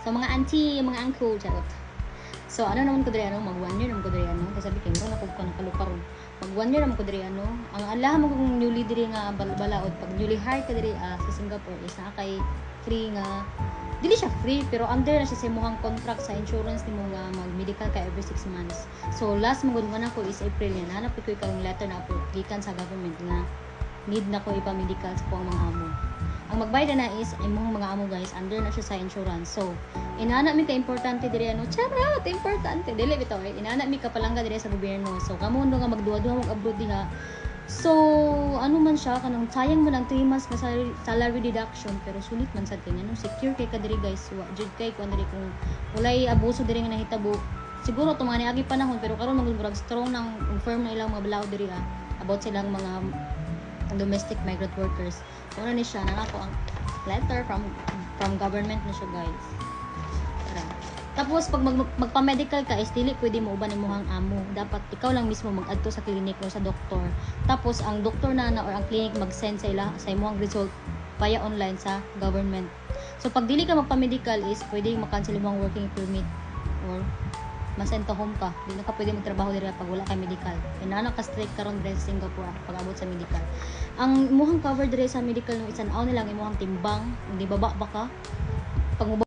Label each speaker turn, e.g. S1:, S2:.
S1: So mga auntie, mga uncle, charot. So ano naman ko diri ano, mag 1 year naman ko diri ano, kasi sabi kay mo na ko nakaluparon. Mag 1 year naman ko diri ano. Ang alaha mo kung newly diri nga balaod pag newly hired ka diri sa Singapore is na kay free nga dili siya free pero under na siya sa imong contract sa insurance nimo nga mag-medical ka every 6 months. So last mo gud na ko is April yan. Hanap ko yung letter na gikan sa government nga need na ko ipa-medical sa kuang mga amo. Ang magbayad na is imong mga amo guys under na siya sa insurance. So inana mi ka importante diri ano, charot, importante dili bitaw inana mi ka palangga diri sa gobyerno. So kamo nga magduwa-duwa mag abroad diha. So, ano man siya, kanang sayang mo lang 3 months na salary deduction, pero sulit man sa tingin, no? Secure kay ka diri guys, jud kay kung diri kung walay abuso diri nga nahitabo. Siguro to mga niagi panahon, pero karon magmurag strong nang confirm na ilang mga balaod diri about silang mga domestic migrant workers. Una ni siya nangako ang letter from government na siya guys. Tapos pag magpa-medical ka is dili pwede mo uban imong amo. Dapat ikaw lang mismo mag-adto sa clinic o sa doktor. Tapos ang doktor na or ang clinic mag-send sa imong result via online sa government. So pag dili ka magpa-medical is pwede ma-cancel imong working permit or ma-send ka home ka. Dili ka pwede magtrabaho diri pag wala ka medical. Inana ka strict karon diri sa Singapore pag abot sa medical. Ang imong cover diri sa medical no isan-aw nilang imong timbang, hindi baba ba ka? Pag